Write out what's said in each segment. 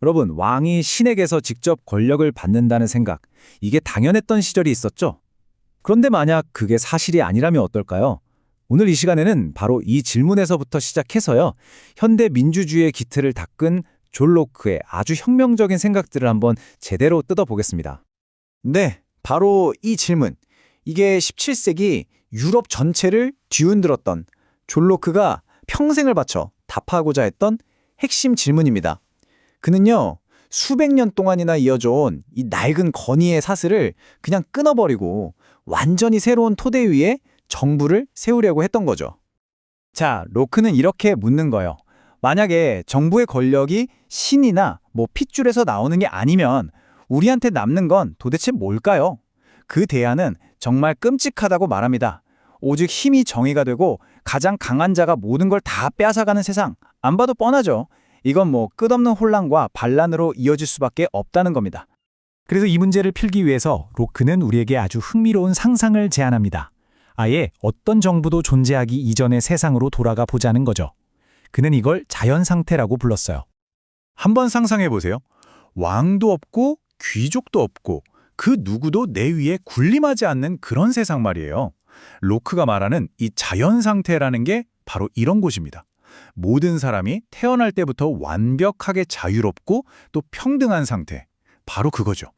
여러분, 왕이 신에게서 직접 권력을 받는다는 생각, 이게 당연했던 시절이 있었죠. 그런데 만약 그게 사실이 아니라면 어떨까요? 오늘 이 시간에는 바로 이 질문에서부터 시작해서요, 현대 민주주의의 기틀을 닦은 존 로크의 아주 혁명적인 생각들을 한번 제대로 뜯어보겠습니다. 네, 바로 이 질문. 이게 17세기 유럽 전체를 뒤흔들었던 존 로크가 평생을 바쳐 답하고자 했던 핵심 질문입니다. 그는요, 수백 년 동안이나 이어져 온 이 낡은 권위의 사슬을 그냥 끊어버리고 완전히 새로운 토대 위에 정부를 세우려고 했던 거죠. 자, 로크는 이렇게 묻는 거예요. 만약에 정부의 권력이 신이나 핏줄에서 나오는 게 아니면 우리한테 남는 건 도대체 뭘까요? 그 대안은 정말 끔찍하다고 말합니다. 오직 힘이 정의가 되고 가장 강한 자가 모든 걸 다 빼앗아가는 세상. 안 봐도 뻔하죠. 이건 끝없는 혼란과 반란으로 이어질 수밖에 없다는 겁니다. 그래서 이 문제를 풀기 위해서 로크는 우리에게 아주 흥미로운 상상을 제안합니다. 아예 어떤 정부도 존재하기 이전의 세상으로 돌아가 보자는 거죠. 그는 이걸 자연상태라고 불렀어요. 한번 상상해 보세요. 왕도 없고 귀족도 없고 그 누구도 내 위에 군림하지 않는 그런 세상 말이에요. 로크가 말하는 이 자연상태라는 게 바로 이런 곳입니다. 모든 사람이 태어날 때부터 완벽하게 자유롭고 또 평등한 상태. 바로 그거죠.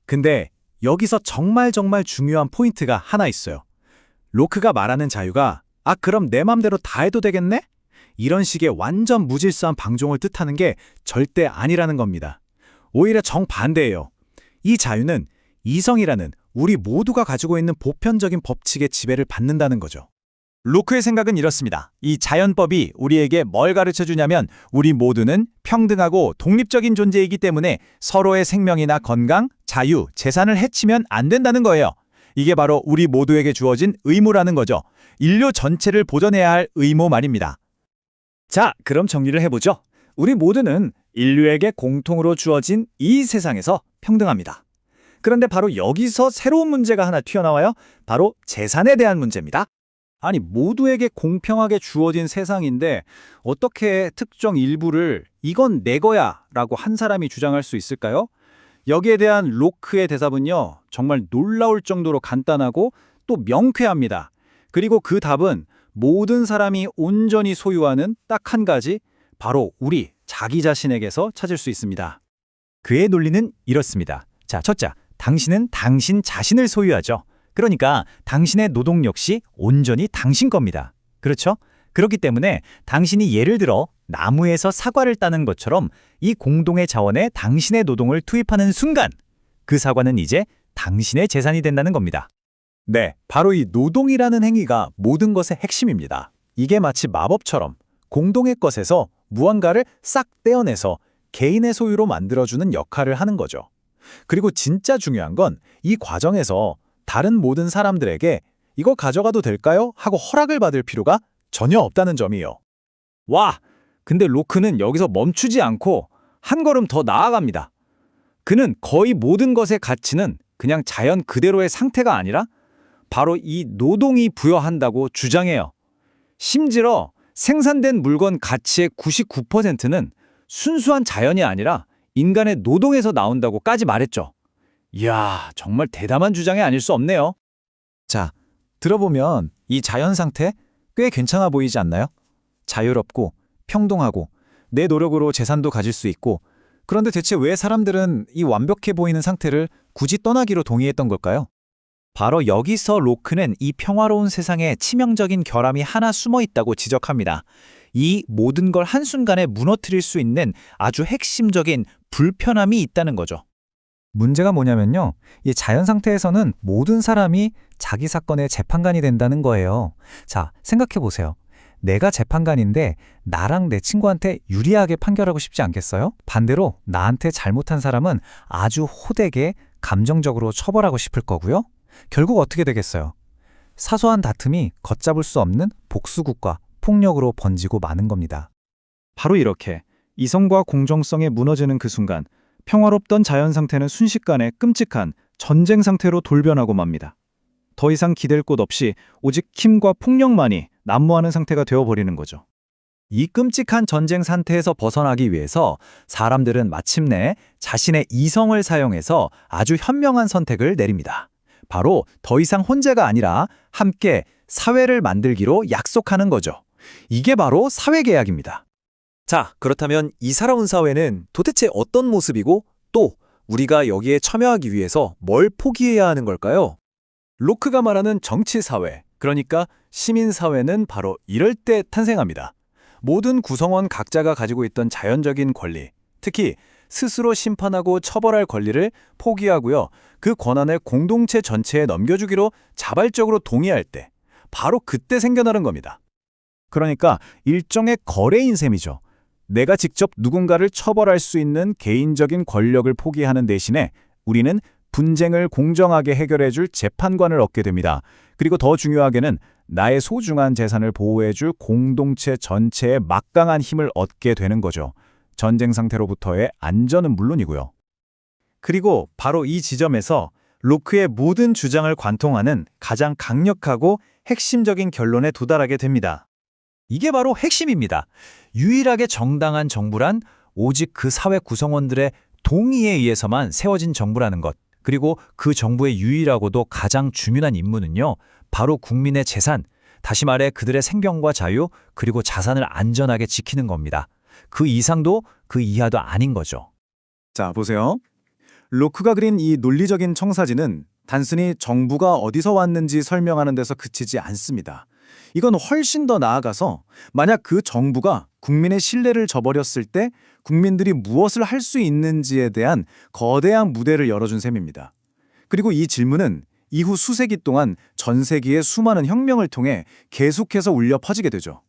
근데 여기서 정말 중요한 포인트가 하나 있어요. 로크가 말하는 자유가 그럼 내 맘대로 다 해도 되겠네? 이런 식의 완전 무질서한 방종을 뜻하는 게 절대 아니라는 겁니다. 오히려 정반대예요. 이 자유는 이성이라는 우리 모두가 가지고 있는 보편적인 법칙의 지배를 받는다는 거죠. 로크의 생각은 이렇습니다. 이 자연법이 우리에게 뭘 가르쳐주냐면 우리 모두는 평등하고 독립적인 존재이기 때문에 서로의 생명이나 건강, 자유, 재산을 해치면 안 된다는 거예요. 이게 바로 우리 모두에게 주어진 의무라는 거죠. 인류 전체를 보존해야 할 의무 말입니다. 자, 그럼 정리를 해보죠. 우리 모두는 인류에게 공통으로 주어진 이 세상에서 평등합니다. 그런데 바로 여기서 새로운 문제가 하나 튀어나와요. 바로 재산에 대한 문제입니다. 아니, 모두에게 공평하게 주어진 세상인데 어떻게 특정 일부를 이건 내 거야 라고 한 사람이 주장할 수 있을까요? 여기에 대한 로크의 대답은요, 정말 놀라울 정도로 간단하고 또 명쾌합니다. 그리고 그 답은 모든 사람이 온전히 소유하는 딱 한 가지, 바로 우리 자기 자신에게서 찾을 수 있습니다. 그의 논리는 이렇습니다. 자, 첫째, 당신은 당신 자신을 소유하죠. 그러니까 당신의 노동 역시 온전히 당신 겁니다. 그렇죠? 그렇기 때문에 당신이 예를 들어 나무에서 사과를 따는 것처럼 이 공동의 자원에 당신의 노동을 투입하는 순간 그 사과는 이제 당신의 재산이 된다는 겁니다. 네, 바로 이 노동이라는 행위가 모든 것의 핵심입니다. 이게 마치 마법처럼 공동의 것에서 무언가를 싹 떼어내서 개인의 소유로 만들어주는 역할을 하는 거죠. 그리고 진짜 중요한 건 이 과정에서 다른 모든 사람들에게 이거 가져가도 될까요? 하고 허락을 받을 필요가 전혀 없다는 점이에요. 와, 근데 로크는 여기서 멈추지 않고 한 걸음 더 나아갑니다. 그는 거의 모든 것의 가치는 그냥 자연 그대로의 상태가 아니라 바로 이 노동이 부여한다고 주장해요. 심지어 생산된 물건 가치의 99%는 순수한 자연이 아니라 인간의 노동에서 나온다고까지 말했죠. 이야, 정말 대담한 주장이 아닐 수 없네요. 자, 들어보면 이 자연 상태 꽤 괜찮아 보이지 않나요? 자유롭고 평등하고 내 노력으로 재산도 가질 수 있고, 그런데 대체 왜 사람들은 이 완벽해 보이는 상태를 굳이 떠나기로 동의했던 걸까요? 바로 여기서 로크는 이 평화로운 세상에 치명적인 결함이 하나 숨어 있다고 지적합니다. 이 모든 걸 한순간에 무너뜨릴 수 있는 아주 핵심적인 불편함이 있다는 거죠. 문제가 뭐냐면요, 이 자연 상태에서는 모든 사람이 자기 사건의 재판관이 된다는 거예요. 자, 생각해 보세요. 내가 재판관인데 나랑 내 친구한테 유리하게 판결하고 싶지 않겠어요? 반대로 나한테 잘못한 사람은 아주 호되게 감정적으로 처벌하고 싶을 거고요. 결국 어떻게 되겠어요? 사소한 다툼이 걷잡을 수 없는 복수국과 폭력으로 번지고 마는 겁니다. 바로 이렇게 이성과 공정성이 무너지는 그 순간 평화롭던 자연 상태는 순식간에 끔찍한 전쟁 상태로 돌변하고 맙니다. 더 이상 기댈 곳 없이 오직 힘과 폭력만이 난무하는 상태가 되어버리는 거죠. 이 끔찍한 전쟁 상태에서 벗어나기 위해서 사람들은 마침내 자신의 이성을 사용해서 아주 현명한 선택을 내립니다. 바로 더 이상 혼자가 아니라 함께 사회를 만들기로 약속하는 거죠. 이게 바로 사회계약입니다. 자, 그렇다면 이 살아온 사회는 도대체 어떤 모습이고 또 우리가 여기에 참여하기 위해서 뭘 포기해야 하는 걸까요? 로크가 말하는 정치사회, 그러니까 시민사회는 바로 이럴 때 탄생합니다. 모든 구성원 각자가 가지고 있던 자연적인 권리, 특히 스스로 심판하고 처벌할 권리를 포기하고요. 그 권한을 공동체 전체에 넘겨주기로 자발적으로 동의할 때, 바로 그때 생겨나는 겁니다. 그러니까 일종의 거래인 셈이죠. 내가 직접 누군가를 처벌할 수 있는 개인적인 권력을 포기하는 대신에 우리는 분쟁을 공정하게 해결해줄 재판관을 얻게 됩니다. 그리고 더 중요하게는 나의 소중한 재산을 보호해줄 공동체 전체의 막강한 힘을 얻게 되는 거죠. 전쟁 상태로부터의 안전은 물론이고요. 그리고 바로 이 지점에서 로크의 모든 주장을 관통하는 가장 강력하고 핵심적인 결론에 도달하게 됩니다. 이게 바로 핵심입니다. 유일하게 정당한 정부란 오직 그 사회 구성원들의 동의에 의해서만 세워진 정부라는 것. 그리고 그 정부의 유일하고도 가장 중요한 임무는요. 바로 국민의 재산, 다시 말해 그들의 생명과 자유, 그리고 자산을 안전하게 지키는 겁니다. 그 이상도 그 이하도 아닌 거죠. 자, 보세요. 로크가 그린 이 논리적인 청사진은 단순히 정부가 어디서 왔는지 설명하는 데서 그치지 않습니다. 이건 훨씬 더 나아가서 만약 그 정부가 국민의 신뢰를 저버렸을 때 국민들이 무엇을 할 수 있는지에 대한 거대한 무대를 열어준 셈입니다. 그리고 이 질문은 이후 수세기 동안 전 세계의 수많은 혁명을 통해 계속해서 울려 퍼지게 되죠.